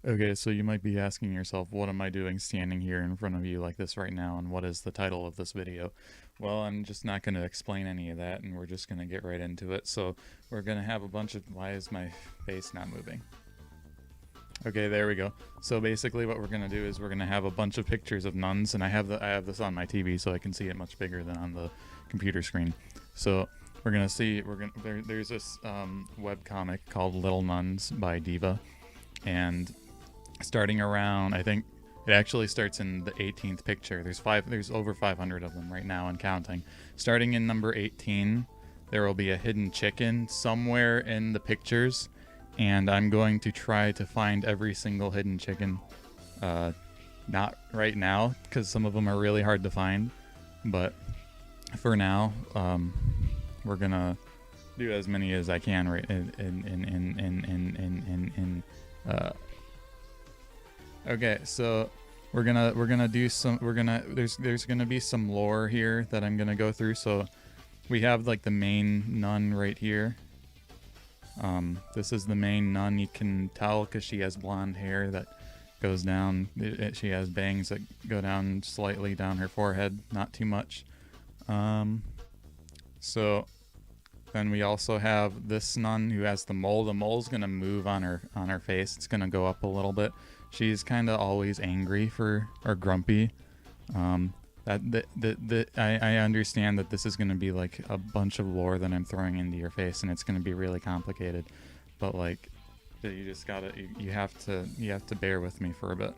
Okay, so you might be asking yourself, what am I doing standing here in front of you like this right now, and what is the title of this video? Well, I'm just not going to explain any of that, and we're just going to get right into it. So we're going to have a bunch of... Why is my face not moving? Okay, there we go. So basically what we're going to do is we're going to have a bunch of pictures of nuns, and I have this on my TV so I can see it much bigger than on the computer screen. So we're going to see... there's this web comic called Little Nuns by Diva, and starting around, I think it actually starts in the 18th picture. There's over 500 of them right now and counting. Starting in number 18, there will be a hidden chicken somewhere in the pictures, and I'm going to try to find every single hidden chicken. Not right now, because some of them are really hard to find, but for now, we're gonna do as many as I can right Okay, so we're gonna do some there's gonna be some lore here that I'm gonna go through. So we have like the main nun right here. This is the main nun. You can tell because she has blonde hair that goes down. She has bangs that go down slightly down her forehead, not too much. So then we also have this nun who has the mole. The mole's gonna move on her face. It's gonna go up a little bit. She's kind of always angry or grumpy. I understand that this is going to be like a bunch of lore that I'm throwing into your face, and it's going to be really complicated. But like, you just gotta, you have to bear with me for a bit.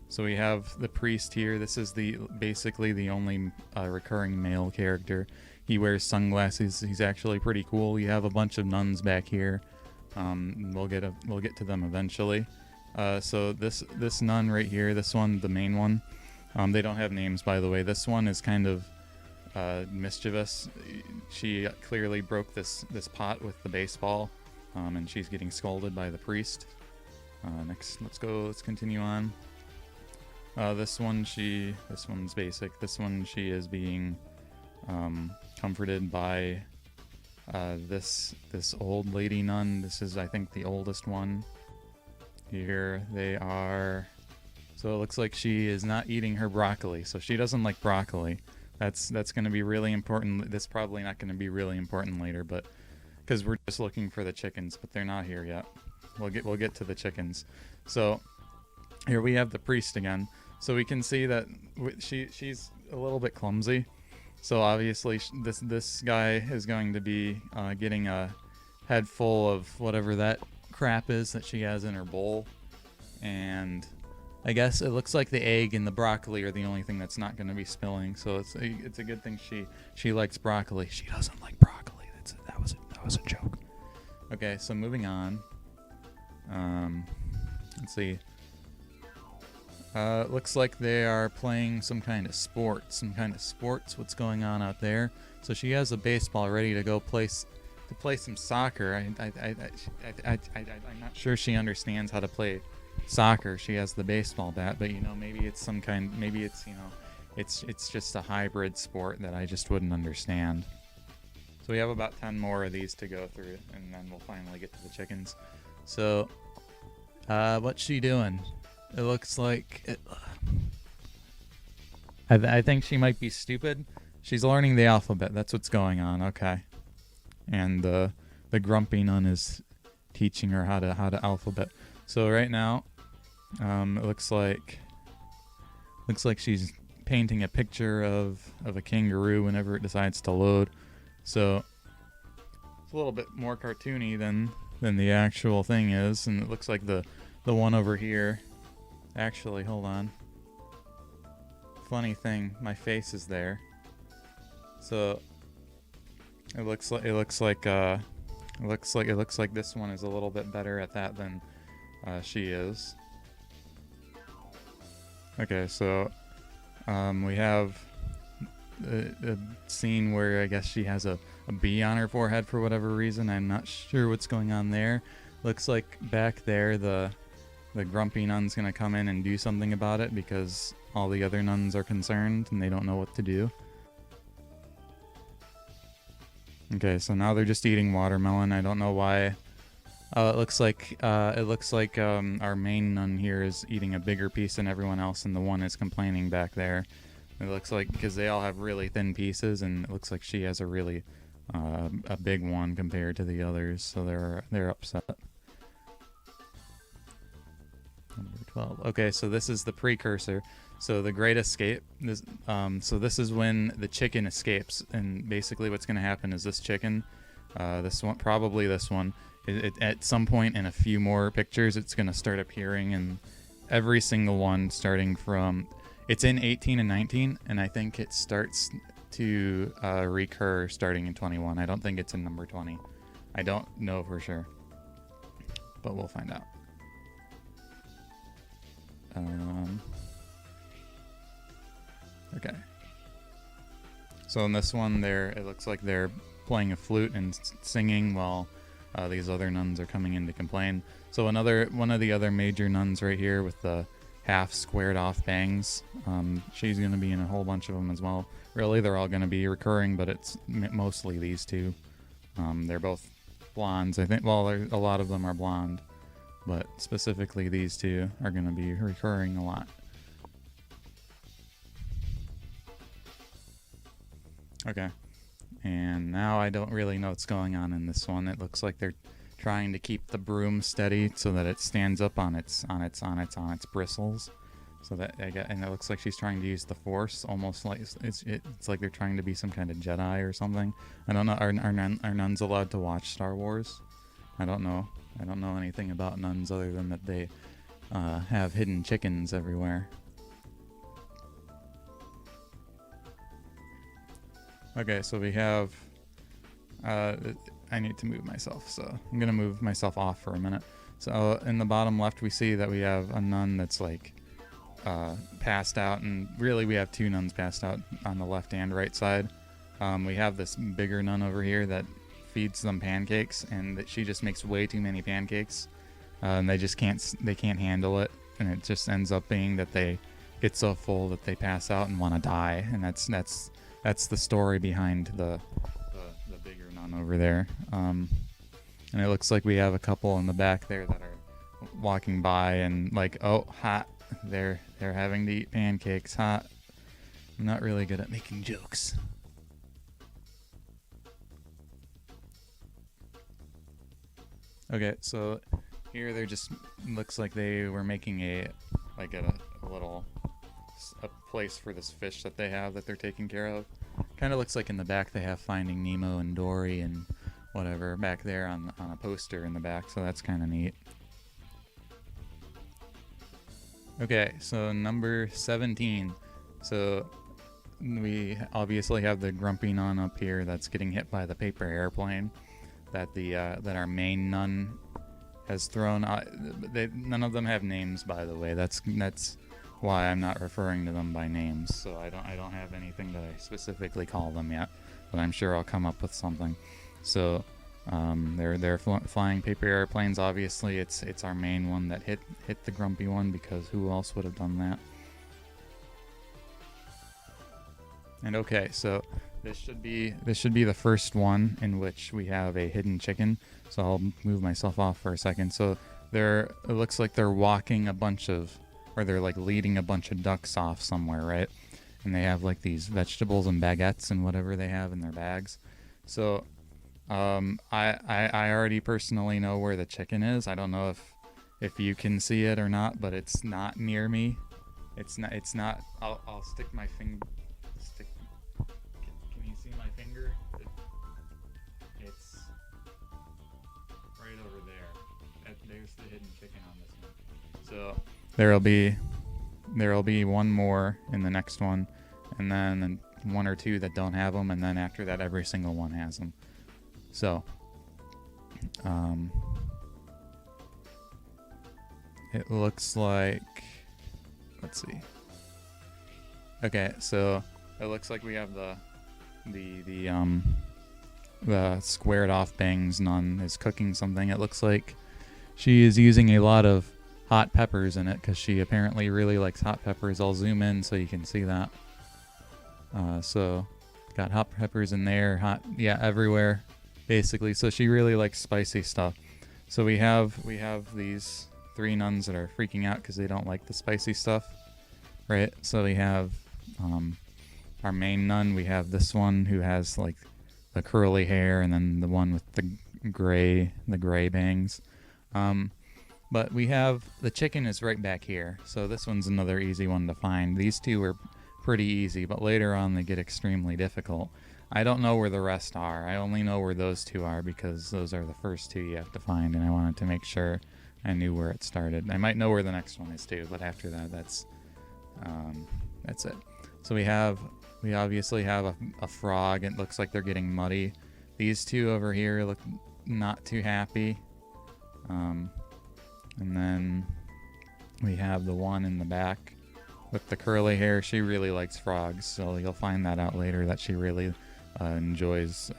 So we have the priest here. This is basically the only recurring male character. He wears sunglasses. He's actually pretty cool. You have a bunch of nuns back here. We'll get to them eventually. So this nun right here, this one, the main one, they don't have names, by the way. This one is kind of mischievous. She clearly broke this pot with the baseball, and she's getting scolded by the priest. Next, let's continue on. This one's basic. This one, she is being comforted by this old lady nun. This is, I think, the oldest one. Here they are. So it looks like she is not eating her broccoli. So she doesn't like broccoli. That's going to be really important. That's probably not going to be really important later, but because we're just looking for the chickens, but they're not here yet. We'll get to the chickens. So here we have the priest again. So we can see that she's a little bit clumsy. So obviously this guy is going to be getting a head full of whatever that crap is that she has in her bowl, and I guess it looks like the egg and the broccoli are the only thing that's not going to be spilling. So it's a good thing she likes broccoli. She doesn't like broccoli. That was a joke. Okay, so moving on. Let's see. Looks like they are playing some kind of sports. What's going on out there? So she has a baseball ready to go play some soccer. I'm not sure she understands how to play soccer. She has the baseball bat, but maybe it's it's just a hybrid sport that I just wouldn't understand. So we have about 10 more of these to go through, and then we'll finally get to the chickens. So what's she doing? It looks like I think she might be stupid. She's learning the alphabet. That's what's going on. Okay. And the grumpy nun is teaching her how to alphabet. So right now, it looks like she's painting a picture of a kangaroo whenever it decides to load. So it's a little bit more cartoony than the actual thing is, and it looks like the one over here. Actually, hold on. Funny thing, my face is there. So it looks like this one is a little bit better at that than she is. Okay, so we have a scene where I guess she has a bee on her forehead for whatever reason. I'm not sure what's going on there. Looks like back there the grumpy nun's gonna come in and do something about it because all the other nuns are concerned and they don't know what to do. Okay, so now they're just eating watermelon. I don't know why It looks like our main nun here is eating a bigger piece than everyone else, and the one is complaining back there. It looks like because they all have really thin pieces, and it looks like she has a big one compared to the others, so they're upset. Number 12. Okay, so this is the precursor. So the Great Escape. So this is when the chicken escapes, and basically what's going to happen is this chicken, probably this one, at some point in a few more pictures, it's going to start appearing in every single one, starting from. It's in 18 and 19, and I think it starts to recur starting in 21. I don't think it's in number 20. I don't know for sure, but we'll find out. Okay. So in this one, it looks like they're playing a flute and singing while these other nuns are coming in to complain. So one of the other major nuns right here with the half squared off bangs. She's going to be in a whole bunch of them as well. Really, they're all going to be recurring, but it's mostly these two. They're both blondes, I think. Well, a lot of them are blonde, but specifically these two are going to be recurring a lot. Okay, and now I don't really know what's going on in this one. It looks like they're trying to keep the broom steady so that it stands up on its bristles. So that and it looks like she's trying to use the Force, almost like it's like they're trying to be some kind of Jedi or something. I don't know. Are nuns allowed to watch Star Wars? I don't know. I don't know anything about nuns other than that they have hidden chickens everywhere. Okay, so we have. I need to move myself, so I'm gonna move myself off for a minute. So in the bottom left, we see that we have a nun that's like passed out, and really we have two nuns passed out on the left and right side. We have this bigger nun over here that feeds them pancakes, and that she just makes way too many pancakes, and they can't handle it, and it just ends up being that they get so full that they pass out and want to die, and that's the story behind the bigger nun over there. And it looks like we have a couple in the back there that are walking by and like, oh, hot. They're having to eat pancakes. Hot. I'm not really good at making jokes. Okay, so here they're just looks like they were making a little place for this fish that they have that they're taking care of. Kind of looks like in the back they have Finding Nemo and Dory and whatever back there on a poster in the back, so that's kind of neat. Okay, so number 17. So we obviously have the grumpy nun up here that's getting hit by the paper airplane that our main nun has thrown. None of them have names, by the way. That's why I'm not referring to them by names. So I don't have anything that I specifically call them yet, but I'm sure I'll come up with something. So they're flying paper airplanes. Obviously, it's our main one that hit the grumpy one, because who else would have done that? And okay, so this should be the first one in which we have a hidden chicken. So I'll move myself off for a second. So it looks like they're walking they're like leading a bunch of ducks off somewhere, right? And they have like these vegetables and baguettes and whatever they have in their bags. So I already personally know where the chicken is. I don't know if you can see it or not, but it's not near me. It's not. I'll stick my finger. Can you see my finger? It's right over there. There's the hidden chicken on this one. So there'll be one more in the next one, and then one or two that don't have them, and then after that every single one has them. So it looks like, let's see. Okay, so it looks like we have the squared off bangs nun is cooking something. It looks like she is using a lot of hot peppers in it, because she apparently really likes hot peppers. I'll zoom in so you can see that. So got hot peppers in there, everywhere basically. So she really likes spicy stuff. So we have these 3 nuns that are freaking out because they don't like the spicy stuff, right? So we have our main nun. We have this one who has like the curly hair, and then the one with the gray bangs. But we have the chicken is right back here. So this one's another easy one to find. These two are pretty easy, but later on they get extremely difficult. I don't know where the rest are. I only know where those 2 are because those are the first 2 you have to find, and I wanted to make sure I knew where it started. I might know where the next one is too, but after that, that's it. So we obviously have a frog. It looks like they're getting muddy. These 2 over here look not too happy. And then we have the one in the back with the curly hair. She really likes frogs, so you'll find that out later that she really enjoys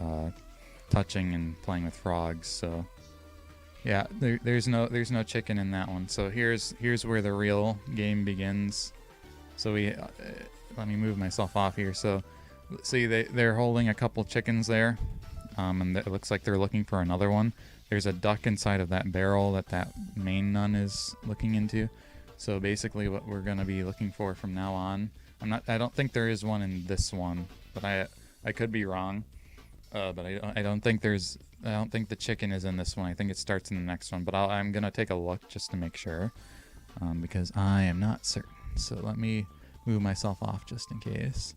touching and playing with frogs. So yeah, there's no chicken in that one. So here's where the real game begins. So let me move myself off here. So see, they're holding a couple chickens there, and it looks like they're looking for another one. There's a duck inside of that barrel that main nun is looking into. So basically what we're going to be looking for from now on, I don't think there is one in this one, but I could be wrong. But I don't think the chicken is in this one. I think it starts in the next one, but I'm going to take a look just to make sure, because I am not certain. So let me move myself off just in case.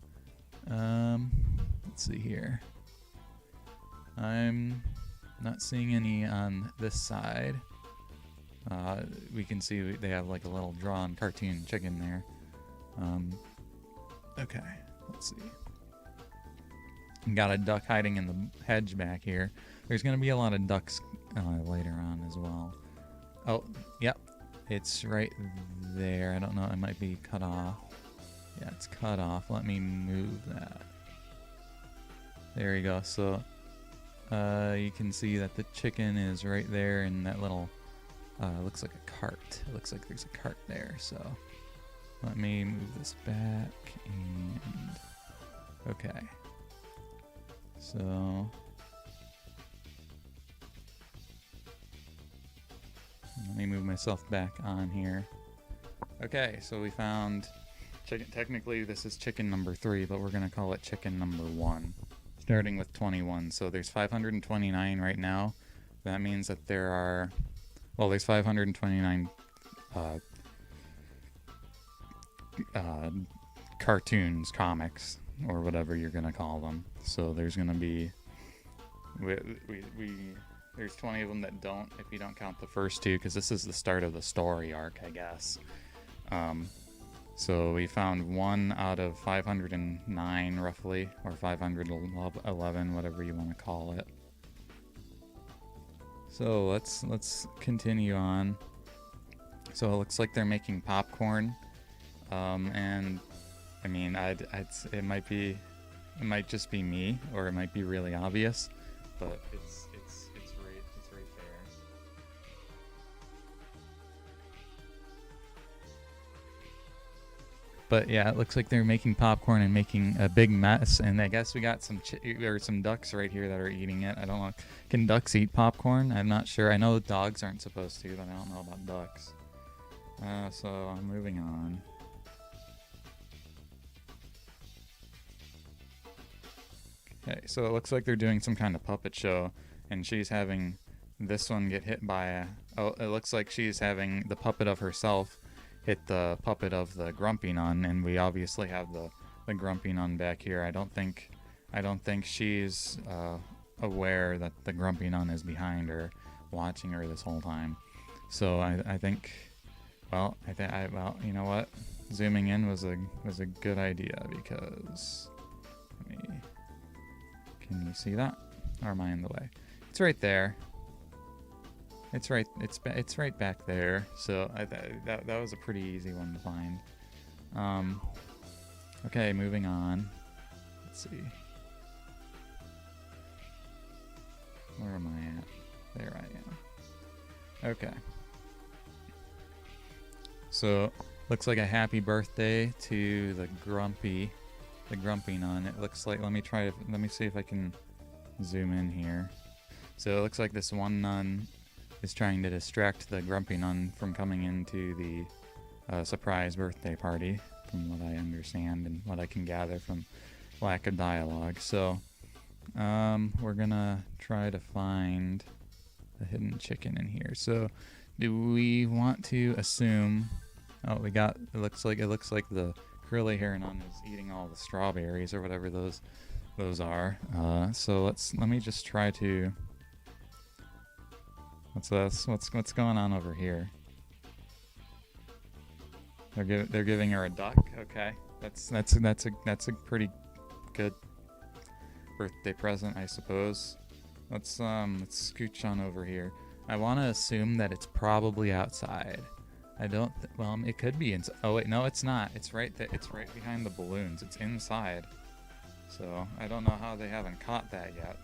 Let's see here. I'm not seeing any on this side. We can see they have like a little drawn cartoon chicken there. Okay, let's see. Got a duck hiding in the hedge back here. There's going to be a lot of ducks later on as well. Oh, yep. It's right there. I don't know. It might be cut off. Yeah, it's cut off. Let me move that. There you go. So you can see that the chicken is right there in that little, looks like a cart. It looks like there's a cart there. So let me move this back and okay. So let me move myself back on here. Okay, so we found chicken. Technically this is chicken number 3, but we're going to call it chicken number 1, starting with 21. So there's 529 right now. That means that there's 529 cartoons, comics, or whatever you're going to call them. So there's going to be there's 20 of them that don't, if you don't count the first 2, because this is the start of the story arc, I guess. So we found 1 out of 509 roughly, or 511, whatever you want to call it. So let's continue on. So it looks like they're making popcorn, and I mean, it might just be me, or it might be really obvious, but it's right there. But yeah, it looks like they're making popcorn and making a big mess, and I guess we got some ducks right here that are eating it. I don't know. Can ducks eat popcorn? I'm not sure. I know dogs aren't supposed to, but I don't know about ducks. So I'm moving on. Okay, so it looks like they're doing some kind of puppet show, and she's having this one get hit by it looks like she's having the puppet of herself hit the puppet of the grumpy nun, and we obviously have the grumpy nun back here. I don't think she's aware that the grumpy nun is behind her, watching her this whole time. So I think, well, you know what? Zooming in was a good idea, because can you see that? Or am I in the way? It's right there. It's right back there. So that was a pretty easy one to find. Okay, moving on. Let's see. Where am I at? There I am. Okay. So looks like a happy birthday to the grumpy nun. It looks like, let me see if I can zoom in here. So it looks like this one nun is trying to distract the grumpy nun from coming into the surprise birthday party, from what I understand and what I can gather from lack of dialogue. So we're gonna try to find a hidden chicken in here. So do we want to assume? Oh, we got. It looks like the curly hair nun is eating all the strawberries or whatever those are. So let me just try to. What's this? What's going on over here? They're giving her a duck. Okay, that's a pretty good birthday present, I suppose. Let's scooch on over here. I want to assume that it's probably outside. I don't. Well, it could be inside. Oh wait, no, it's not. It's right there. It's right behind the balloons. It's inside. So I don't know how they haven't caught that yet.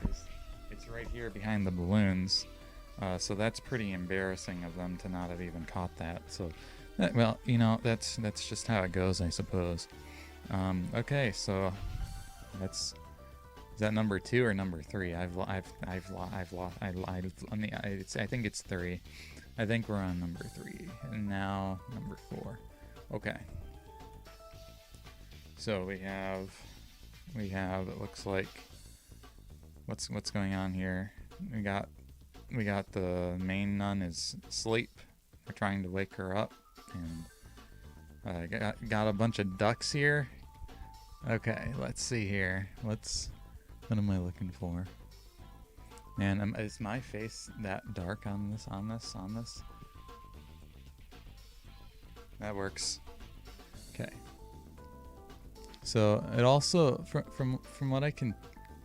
It's right here behind the balloons. So that's pretty embarrassing of them to not have even caught that. So, well, you know, that's just how it goes, I suppose. Okay, so is that number 2 or number 3? I think it's 3. I think we're on number 3, and now number 4. Okay. So we have. It looks like. What's going on here? We got the main nun is asleep. We're trying to wake her up, and got a bunch of ducks here. Okay, let's see here. What am I looking for? Man, is my face that dark on this? That works. Okay. So it also, from what I can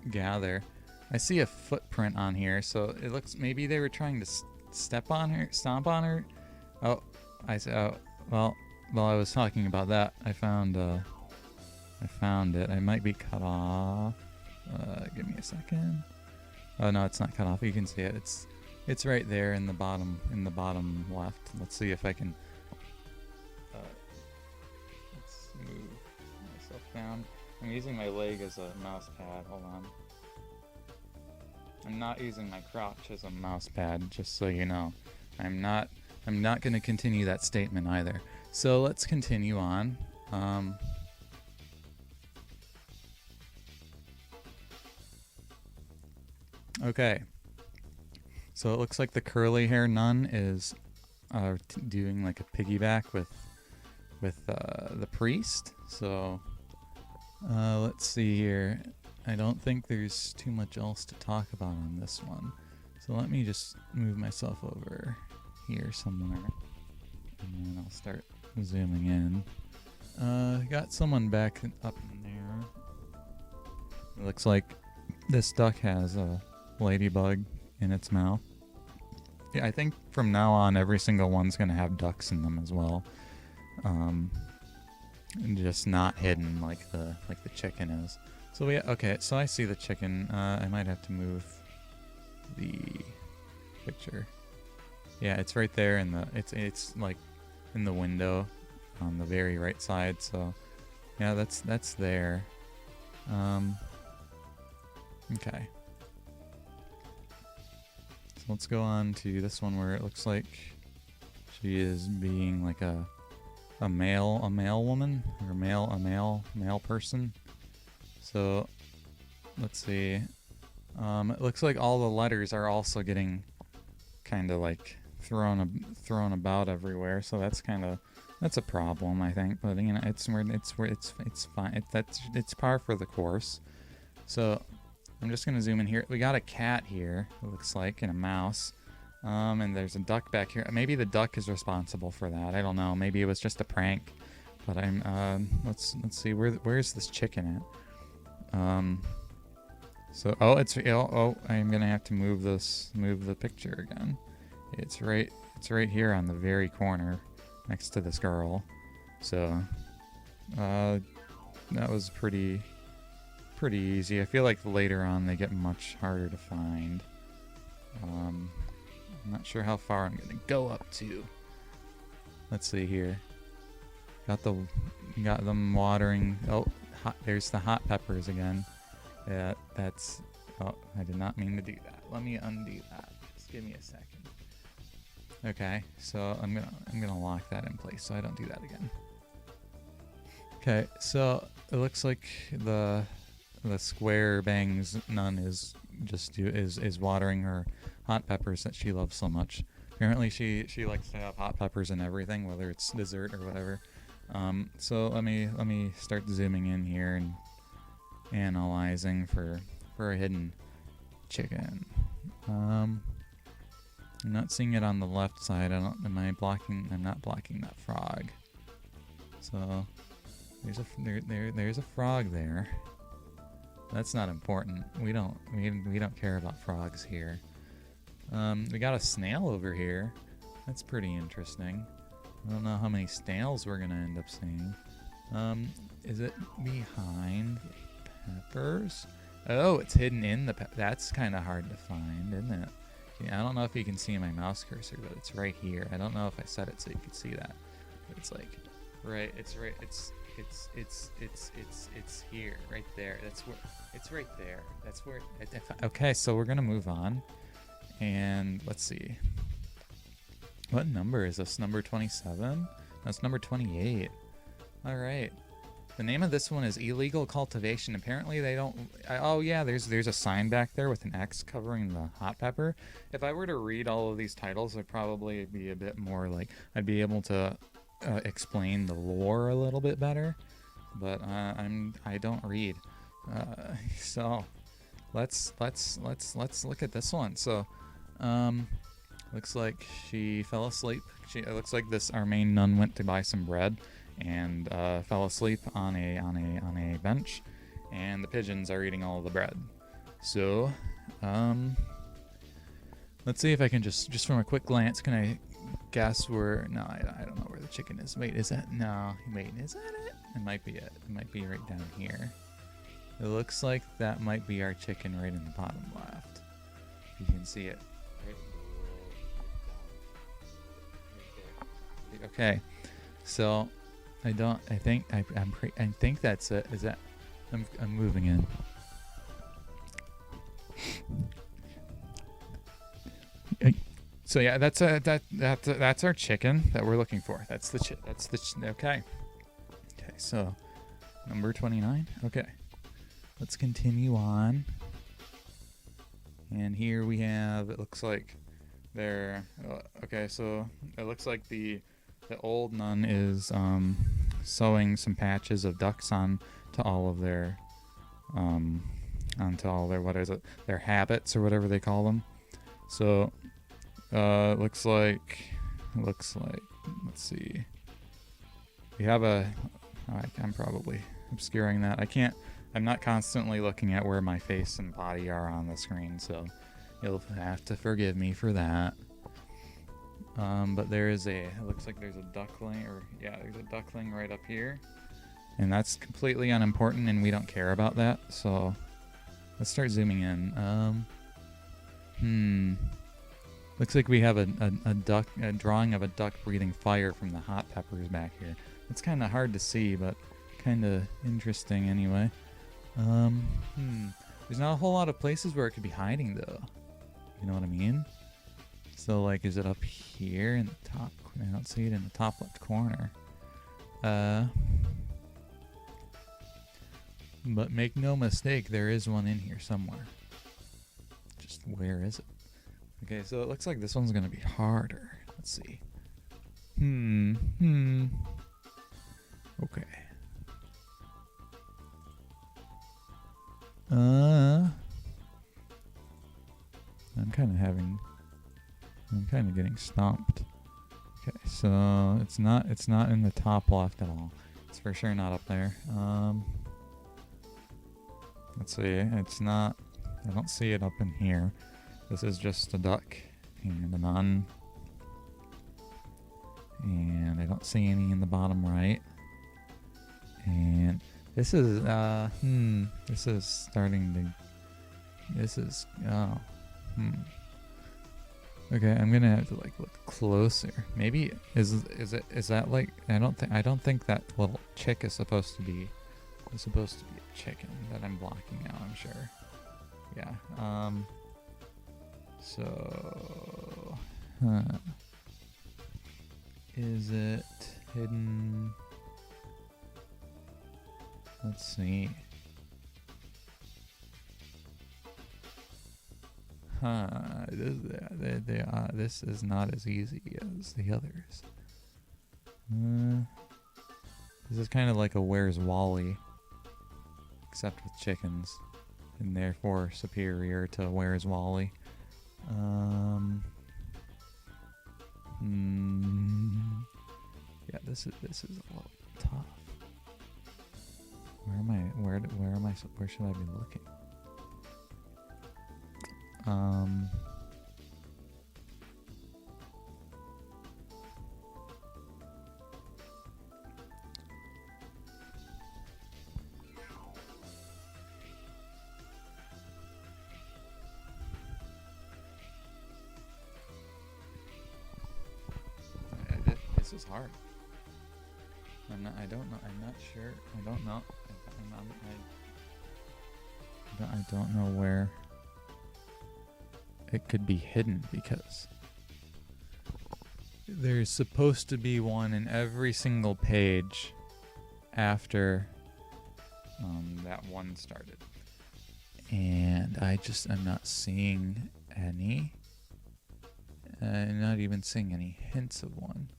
gather, I see a footprint on here. So it looks, maybe they were trying to stomp on her. Oh, well, while I was talking about that, I found it. I might be cut off. Give me a second. Oh no, it's not cut off. You can see it. It's right there in the bottom left. Let's see if I can. Let's move myself down. I'm using my leg as a mouse pad. Hold on. I'm not using my crotch as a mouse pad, just so you know. I'm not going to continue that statement either. So let's continue on. Okay. So it looks like the curly hair nun is doing like a piggyback with the priest. So let's see here. I don't think there's too much else to talk about on this one. So let me just move myself over here somewhere, and then I'll start zooming in. Got someone back up in there. It looks like this duck has a ladybug in its mouth. Yeah, I think from now on every single one's gonna have ducks in them as well. And just not hidden like the chicken is. So okay, so I see the chicken. I might have to move the picture. Yeah, it's right there in the it's like in the window on the very right side. So yeah, that's there. Okay. So let's go on to this one where it looks like she is being like a male woman, or a male person. So let's see. It looks like all the letters are also getting kind of like thrown about everywhere. So that's a problem, I think. But you know, it's fine. It's par for the course. So I'm just gonna zoom in here. We got a cat here, it looks like, and a mouse. And there's a duck back here. Maybe the duck is responsible for that. I don't know. Maybe it was just a prank. But let's see. Where's this chicken at? So I'm gonna have to move the picture again. It's right here on the very corner, next to this girl. So that was pretty easy. I feel like later on they get much harder to find. I'm not sure how far I'm gonna go up to. Let's see here. Got them watering. Oh, there's the hot peppers again. Yeah, I did not mean to do that. Let me undo that. Just give me a second. Okay, so I'm gonna lock that in place so I don't do that again. Okay, so it looks like the square bangs nun is is watering her hot peppers that she loves so much. Apparently she likes to have hot peppers in everything, whether it's dessert or whatever. So let me start zooming in here and analyzing for a hidden chicken. I'm not seeing it on the left side. Am I blocking? I'm not blocking that frog. So there's a frog there. That's not important. We don't care about frogs here. We got a snail over here. That's pretty interesting. I don't know how many snails we're gonna end up seeing. Is it behind peppers? Oh, it's hidden in the that's kind of hard to find, isn't it? Yeah, I don't know if you can see my mouse cursor, but it's right here. I don't know if I set it so you could see that. But it's like, right. It's here, right there. That's where. It's right there. That's where. Okay, so we're gonna move on, and let's see. What number is this? Number 27? That's number 28. All right. The name of this one is Illegal Cultivation. Apparently they don't... Oh, yeah, there's a sign back there with an X covering the hot pepper. If I were to read all of these titles, I'd probably be a bit more like... I'd be able to explain the lore a little bit better. But I don't read. So let's look at this one. So looks like she fell asleep. It looks like our main nun went to buy some bread and fell asleep on a bench, and the pigeons are eating all the bread. So let's see if I can just from a quick glance, can I guess where? No, I don't know where the chicken is. Wait, is that? No, wait, is that it? It might be it. It might be right down here. It looks like that might be our chicken right in the bottom left. You can see it. Okay, so I think that's it. Is that? I'm moving in. So yeah, that's our chicken that we're looking for. That's the okay. Okay, so number 29. Okay, let's continue on. And here we have. It looks like there. Okay, so it looks like the old nun is sewing some patches of ducks onto all of their what is it, their habits or whatever they call them. So it looks like let's see, we have I'm probably obscuring that. I'm not constantly looking at where my face and body are on the screen, so you'll have to forgive me for that. But it looks like there's a duckling, there's a duckling right up here. And that's completely unimportant, and we don't care about that. So let's start zooming in. Looks like we have a drawing of a duck breathing fire from the hot peppers back here. It's kind of hard to see, but kind of interesting anyway. There's not a whole lot of places where it could be hiding, though. You know what I mean? So, like, is it up here in the top? I don't see it in the top left corner. But make no mistake, there is one in here somewhere. Just where is it? Okay, so it looks like this one's gonna be harder. Let's see. Okay. I'm kind of getting stumped. Okay, so it's not in the top left at all. It's for sure not up there. Let's see. It's not. I don't see it up in here. This is just a duck and a nun. And I don't see any in the bottom right. And this is Okay, I'm gonna have to look closer. Maybe is that like I don't think that little chick is supposed to be a chicken that I'm blocking out, I'm sure. Yeah. So Is it hidden? Let's see. This is not as easy as the others. This is kind of like a Where's Wally, except with chickens, and therefore superior to Where's Wally. Yeah, this is a little tough. Where should I be looking? This is hard. I don't know. I'm not sure. I don't know. I don't know where it could be hidden, because there's supposed to be one in every single page after that one started, and I'm not seeing any. I'm not even seeing any hints of one.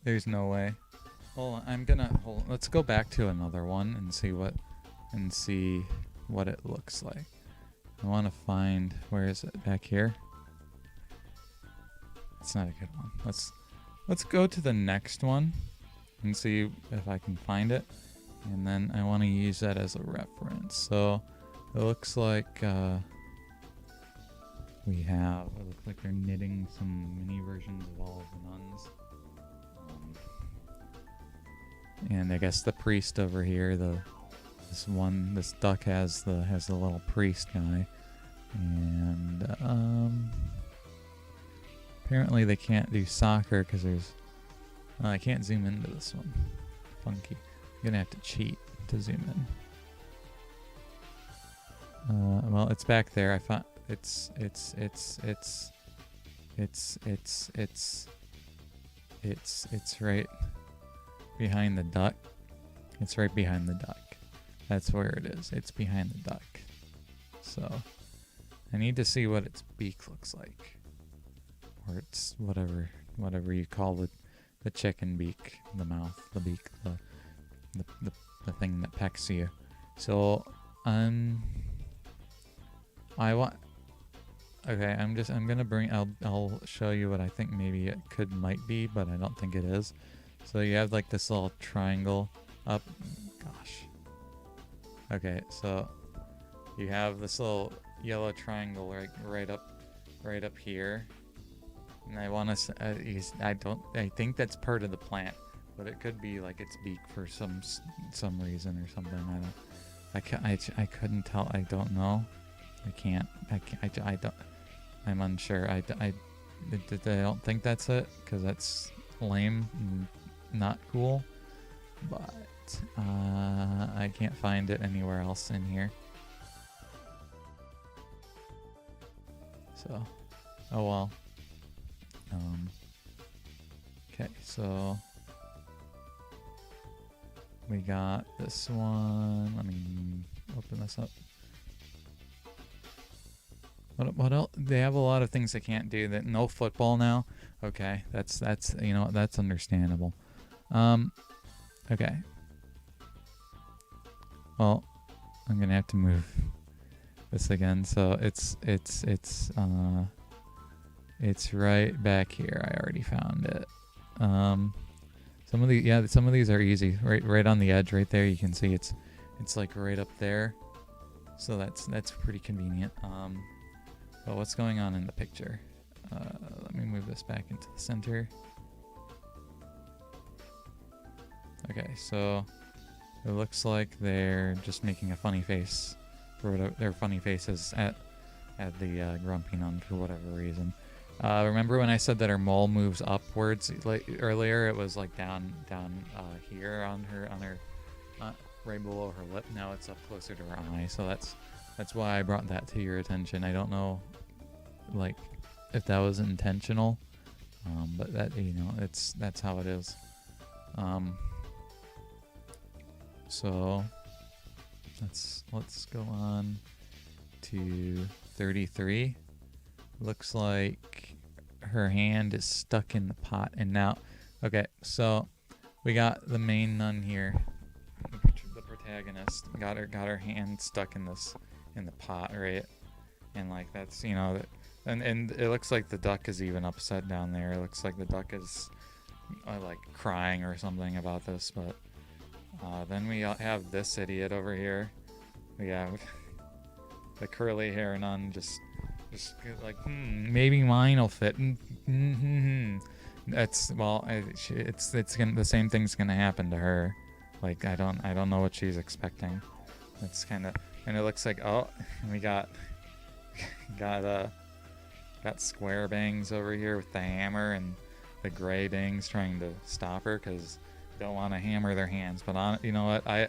There's no way. Hold on, let's go back to another one and see what it looks like. I want to find, where is it? Back here? It's not a good one. Let's go to the next one and see if I can find it. And then I want to use that as a reference. So it looks like it looks like they're knitting some mini versions of all of the nuns. And I guess the priest over here, this duck has the little priest guy, and apparently they can't do soccer because I can't zoom into this one. Funky. I'm gonna have to cheat to zoom in. Well, it's back there. I found it's right behind the duck. It's right behind the duck. That's where it is. It's behind the duck. So I need to see what its beak looks like, or it's whatever you call the chicken beak, the mouth, the beak, the thing that pecks you. So I'll show you what I think maybe it might be, but I don't think it is. So you have like this little triangle up. Gosh. Okay, so you have this little yellow triangle right up here, and I want to. I think that's part of the plant, but it could be like its beak for some reason or something. I couldn't tell. I don't know. I don't. I'm unsure. I don't think that's it, because that's lame and not cool. But I can't find it anywhere else in here. So, oh well. Okay, so we got this one. Let me open this up. What else? They have a lot of things they can't do. That no football now. Okay, that's that's understandable. Okay. Well, I'm gonna have to move this again. So it's right back here. I already found it. Some of these are easy. Right on the edge, right there. You can see it's like right up there. So that's pretty convenient. But what's going on in the picture? Let me move this back into the center. Okay, so it looks like they're just making a funny face for their funny faces at the grumpy nun for whatever reason. Remember when I said that her mole moves upwards earlier? It was like down here on her right below her lip. Now it's up closer to her eye. So that's why I brought that to your attention. I don't know, like, if that was intentional, But that, that's how it is. So let's go on to 33. Looks like her hand is stuck in the pot, and now, okay, so we got the main nun here, the protagonist, got her hand stuck in the pot, right? And like that's and it looks like the duck is even upset down there. It looks like the duck is like crying or something about this, but then we have this idiot over here. We have the curly hair nun just like maybe mine will fit. That's it's gonna, the same thing's gonna happen to her. Like I don't know what she's expecting. It's kind of, and it looks like, oh, we got Square Bangs over here with the hammer, and the Gray Bangs trying to stop her because they don't want to hammer their hands. But you know what? I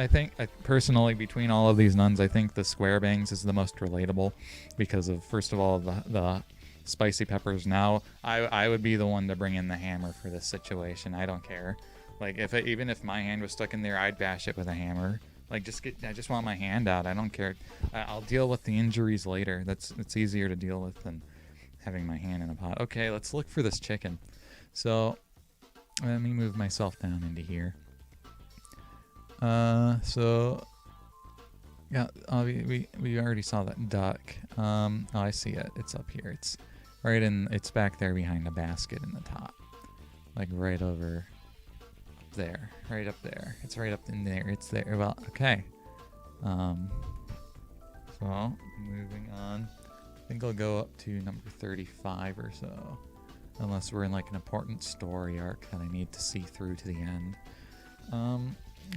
think personally, between all of these nuns, I think the Square Bangs is the most relatable because of, first of all, the spicy peppers. Now I would be the one to bring in the hammer for this situation. I don't care. Like even if my hand was stuck in there, I'd bash it with a hammer. Like I just want my hand out. I don't care. I'll deal with the injuries later. It's easier to deal with than having my hand in a pot. Okay, let's look for this chicken. So let me move myself down into here. So yeah, we already saw that duck. Oh, I see it. It's up here. It's right in. It's back there behind the basket in the top, like right over up there, right up there. It's right up in there. It's there. Well, okay. So moving on. I think I'll go up to number 35 or so, unless we're in like an important story arc that I need to see through to the end.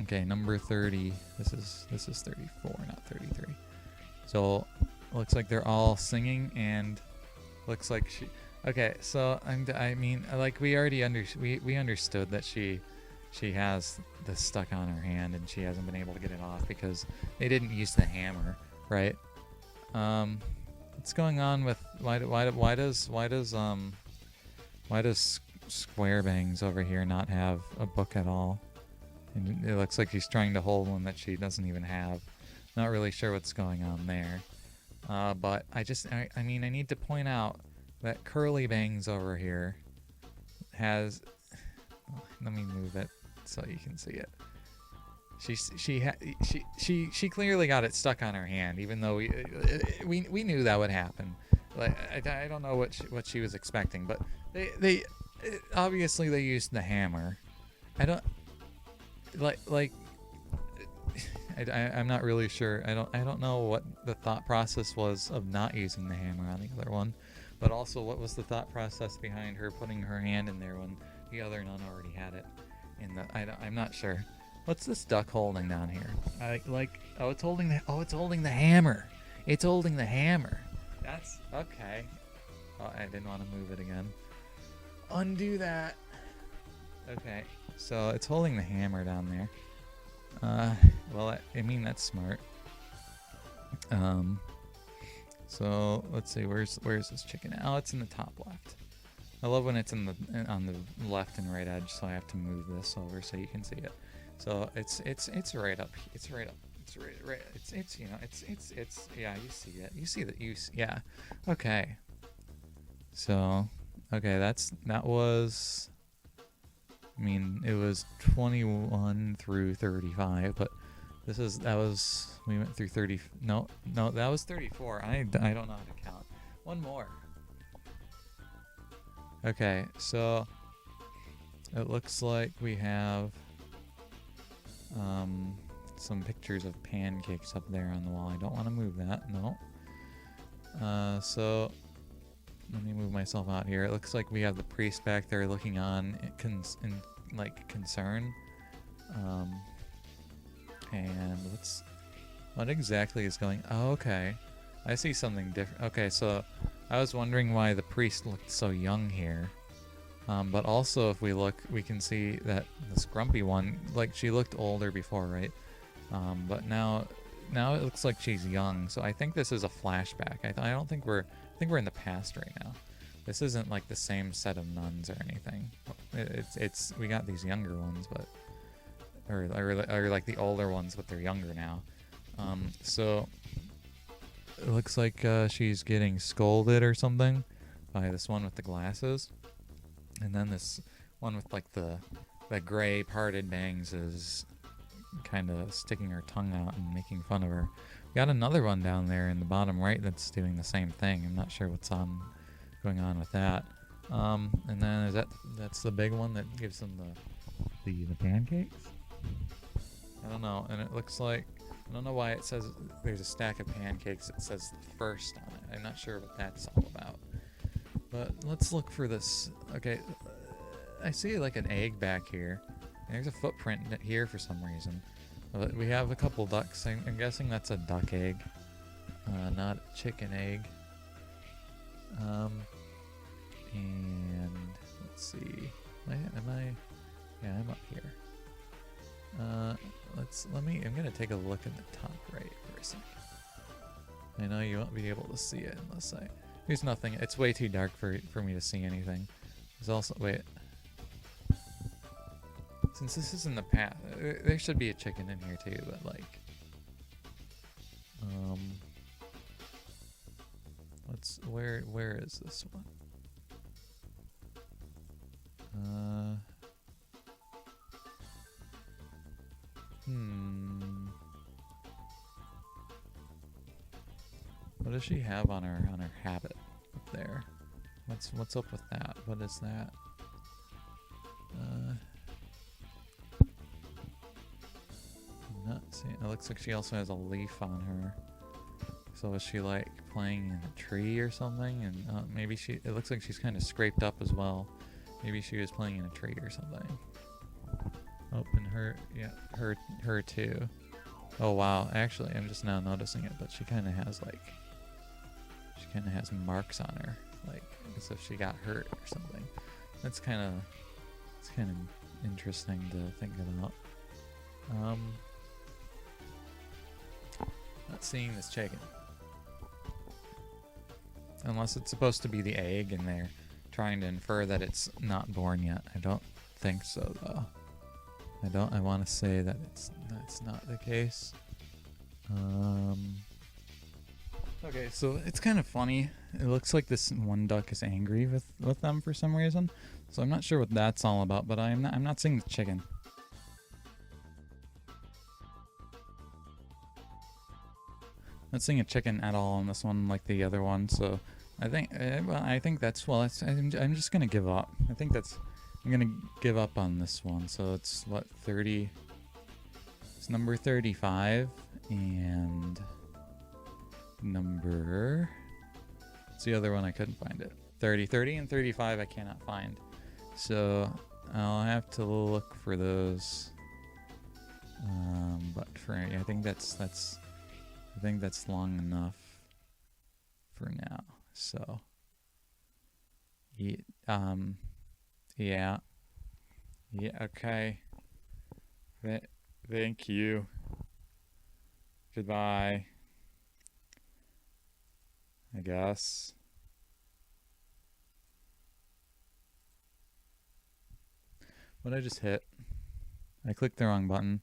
Okay, number 30. This is 34, not 33. So looks like they're all singing, and looks like she. Okay, so I mean, like we already we understood that she has this stuck on her hand, and she hasn't been able to get it off because they didn't use the hammer, right? What's going on with why does Square Bangs over here not have a book at all? And it looks like she's trying to hold one that she doesn't even have. Not really sure what's going on there. But I mean, I need to point out that Curly Bangs over here has. Let me move it so you can see it. She clearly got it stuck on her hand, even though we knew that would happen. Like I don't know what she was expecting, but they obviously they used the hammer. I don't. I'm not really sure. I don't know what the thought process was of not using the hammer on the other one, but also what was the thought process behind her putting her hand in there when the other nun already had it in the. I'm not sure. What's this duck holding down here? It's holding the hammer. It's holding the hammer. That's okay. Oh, I didn't want to move it again. Undo that. Okay. So it's holding the hammer down there. Well, I mean that's smart. So let's see, where's this chicken? Oh, it's in the top left. I love when it's on the left and right edge, so I have to move this over so you can see it. So it's right up. It's right up. It's right. It's yeah. You see it. You see that. Yeah. Okay. So okay, that was. I mean, it was 21 through 35, but we went through 30. No, that was 34. I don't know how to count. One more. Okay, so it looks like we have some pictures of pancakes up there on the wall. I don't want to move that. No. So let me move myself out here. It looks like we have the priest back there looking on in concern. And what exactly is going? Oh, okay. I see something different. Okay, so I was wondering why the priest looked so young here. But also if we look, we can see that this grumpy one, like she looked older before, right? But now it looks like she's young. So I think this is a flashback. I think we're in the past right now. This isn't like the same set of nuns or anything. It's we got these younger ones, but or like the older ones, but they're younger now. So it looks like she's getting scolded or something by this one with the glasses, and then this one with like the gray parted bangs is kind of sticking her tongue out and making fun of her. We got another one down there in the bottom right that's doing the same thing. I'm not sure what's going on with that. And then that's the big one that gives them the pancakes. I don't know, and it looks like, I don't know why it says there's a stack of pancakes. It says first on it. I'm not sure what that's all about. But let's look for this. Okay, I see like an egg back here. There's a footprint here for some reason. But we have a couple ducks. I'm guessing that's a duck egg, not a chicken egg. And let's see. Yeah, I'm up here. I'm gonna take a look at the top right for a second. I know you won't be able to see it unless there's nothing. It's way too dark for me to see anything. There's also, wait. Since this is in the path, there should be a chicken in here too, but like, where is this one? What does she have on her habit up there? What's up with that? What is that? Not seeing. It looks like she also has a leaf on her. So is she like playing in a tree or something? And maybe it looks like she's kind of scraped up as well. Maybe she was playing in a tree or something. Oh, and her too. Oh wow, actually I'm just now noticing it, but she kind of has marks on her, like as if she got hurt or something. It's kind of interesting to think about. Not seeing this chicken. Unless it's supposed to be the egg and they're trying to infer that it's not born yet. I don't think so though. I want to say that that's not the case. Okay, so it's kind of funny. It looks like this one duck is angry with them for some reason. So I'm not sure what that's all about, but I'm not seeing the chicken. Not seeing a chicken at all on this one like the other one. So I think I'm just gonna give up. I'm gonna give up on this one. So it's what, 30? It's number 35 and it's the other one. I couldn't find it. 30 and 35 I cannot find. So I'll have to look for those. But I think that's long enough for now. So yeah, okay. Thank you. Goodbye, I guess. What I just hit? I clicked the wrong button.